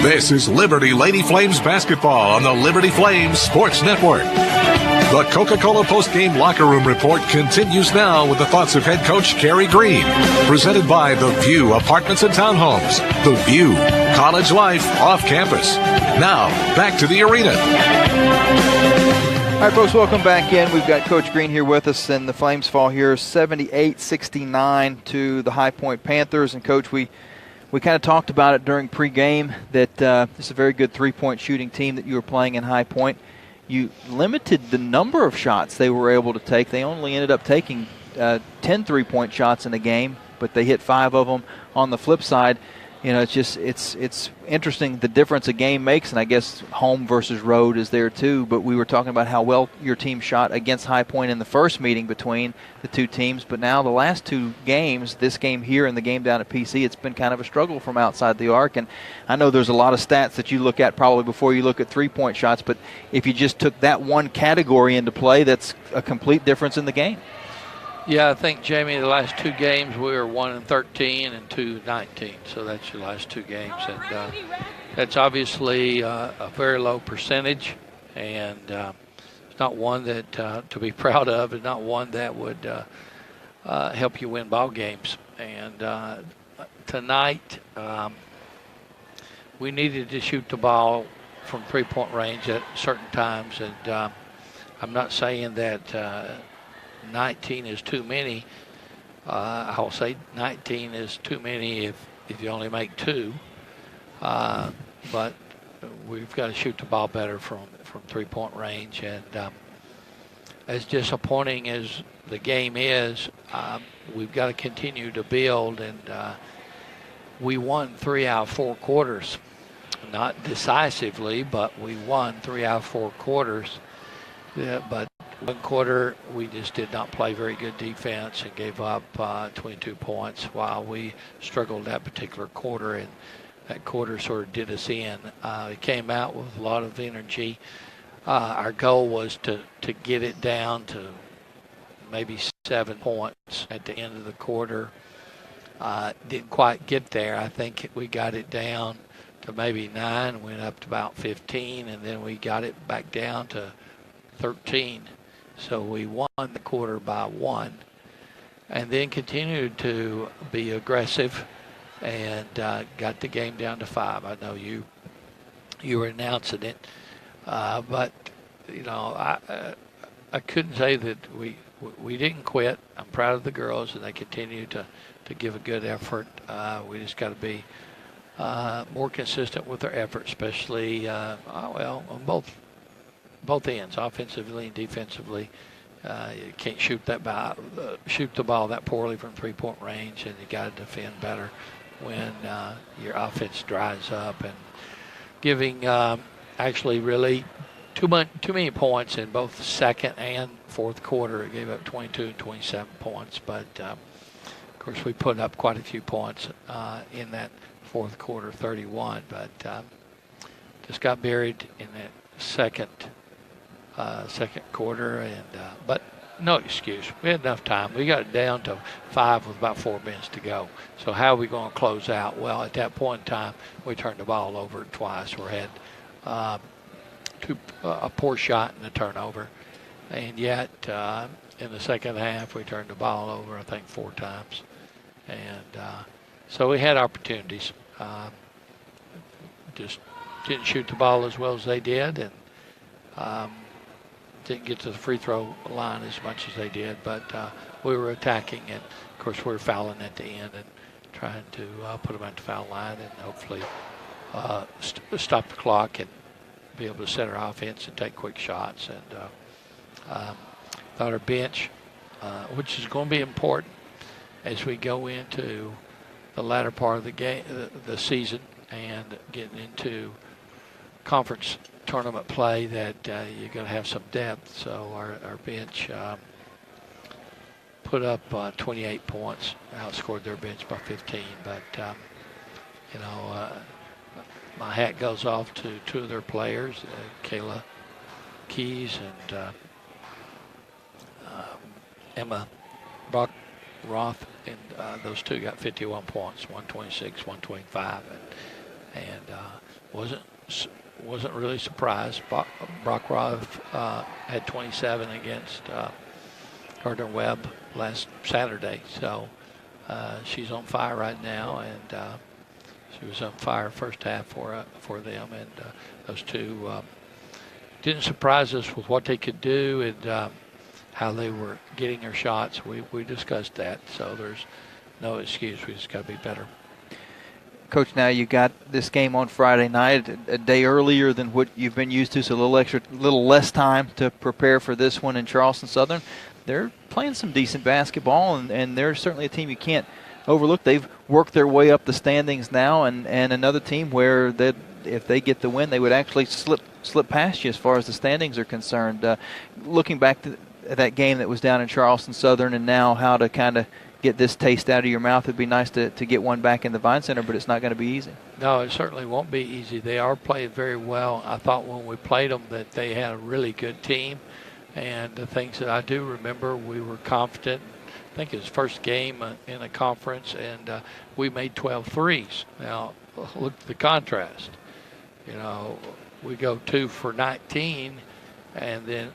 This is Liberty Lady Flames basketball on the Liberty Flames Sports Network. The Coca-Cola Postgame Locker Room Report continues now with the thoughts of head coach Kerry Green. Presented by The View Apartments and Townhomes. The View, college life off campus. Now, back to the arena. All right, folks, welcome back in. We've got Coach Green here with us, and the Flames fall here 78-69 to the High Point Panthers. And, Coach, we kind of talked about it during pregame that this is a very good three-point shooting team that you were playing in High Point. You limited the number of shots they were able to take. They only ended up taking 10 three-point shots in the game, but they hit 5 of them. On the flip side, you know, it's interesting the difference a game makes, and I guess home versus road is there too. But we were talking about how well your team shot against High Point in the first meeting between the two teams. But now the last two games, this game here and the game down at PC, it's been kind of a struggle from outside the arc. And I know there's a lot of stats that you look at probably before you look at three-point shots. But if you just took that one category into play, that's a complete difference in the game. Yeah, I think, Jamie, the last two games we were 1-13 and 2-19. So that's your last two games. And that's obviously a very low percentage. And it's not one that to be proud of. It's not one that would help you win ball games. And tonight we needed to shoot the ball from three-point range at certain times. And I'm not saying that 19 is too many. I'll say 19 is too many if you only make 2. But we've got to shoot the ball better from three-point range. And as disappointing as the game is, we've got to continue to build. And we won 3 out of 4 quarters. Not decisively, but we won 3 out of 4 quarters. Yeah, but one quarter, we just did not play very good defense and gave up 22 points while we struggled that particular quarter, and that quarter sort of did us in. It came out with a lot of energy. Our goal was to get it down to maybe 7 points at the end of the quarter. Didn't quite get there. I think we got it down to maybe 9, went up to about 15, and then we got it back down to 13. So we won the quarter by 1 and then continued to be aggressive and got the game down to 5. I know you were announcing it, but, you know, I couldn't say that we didn't quit. I'm proud of the girls, and they continue to give a good effort. We just got to be more consistent with our effort, especially, on both ends, offensively and defensively. You can't shoot the ball that poorly from three-point range, and you got to defend better when your offense dries up. And giving actually really too many points in both the second and fourth quarter. It gave up 22 and 27 points, but of course we put up quite a few points in that fourth quarter, 31, but just got buried in that second quarter, and but no excuse. We had enough time. We got it down to 5 with about 4 minutes to go. So how are we going to close out? Well, at that point in time, we turned the ball over twice. We had a poor shot and a turnover, and yet in the second half we turned the ball over, I think, 4 times, and so we had opportunities. Just didn't shoot the ball as well as they did, and didn't get to the free throw line as much as they did, but we were attacking, and of course we were fouling at the end and trying to put them at the foul line and hopefully stop the clock and be able to set our offense and take quick shots. And thought our bench, which is going to be important as we go into the latter part of the game, the season, and getting into conference tournament play, that you're going to have some depth. So our bench put up 28 points, outscored their bench by 15. But, you know, my hat goes off to 2 of their players, Kayla Keys and Emma Roth, and those 2 got 51 points, 126, 125. And wasn't really surprised. Brockrov had 27 against Gardner Webb last Saturday, so she's on fire right now, and she was on fire first half for them, and those two didn't surprise us with what they could do and how they were getting their shots. We discussed that, so there's no excuse. We just got to be better. Coach, now you got this game on Friday night, a day earlier than what you've been used to, so a little less time to prepare for this one in Charleston Southern. They're playing some decent basketball, and they're certainly a team you can't overlook. They've worked their way up the standings now, and another team where if they get the win, they would actually slip past you as far as the standings are concerned. Looking back at that game that was down in Charleston Southern, and now how to kind of get this taste out of your mouth, it'd be nice to get one back in the Vine Center, but it's not going to be easy. No, it certainly won't be easy. They are playing very well. I thought when we played them that they had a really good team, and the things that I do remember, we were confident. I think it was first game in a conference, and we made 12 threes. Now, look at the contrast. You know, we go 2 for 19, and then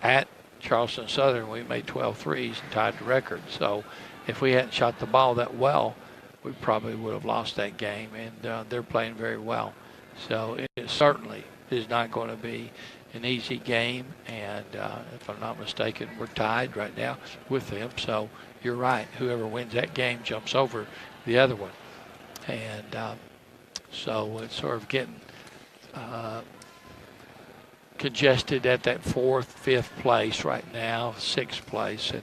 at Charleston Southern, we made 12 threes and tied the record. So if we hadn't shot the ball that well, we probably would have lost that game, and they're playing very well. So it certainly is not going to be an easy game, and if I'm not mistaken, we're tied right now with them. So you're right. Whoever wins that game jumps over the other one. And so it's sort of getting congested at that 4th, 5th place right now, 6th place, and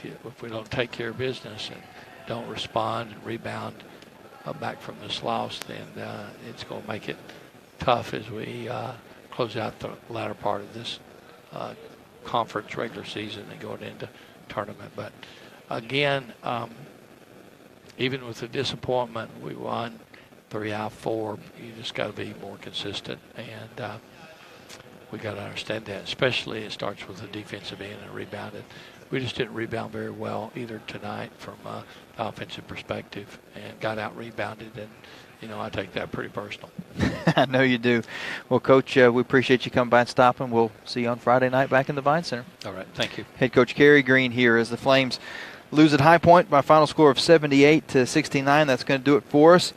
if we don't take care of business and don't respond and rebound back from this loss, then it's going to make it tough as we close out the latter part of this conference regular season and going into tournament. But again, even with the disappointment, we won 3 out of 4. You just got to be more consistent, and we got to understand that. Especially, it starts with the defensive end and rebounding. We just didn't rebound very well either tonight from an offensive perspective, and got out rebounded. And I take that pretty personal. I know you do. Well, Coach, we appreciate you coming by and stopping. We'll see you on Friday night back in the Vine Center. All right, thank you. Head Coach Kerry Green here as the Flames lose at High Point by a final score of 78-69. That's going to do it for us.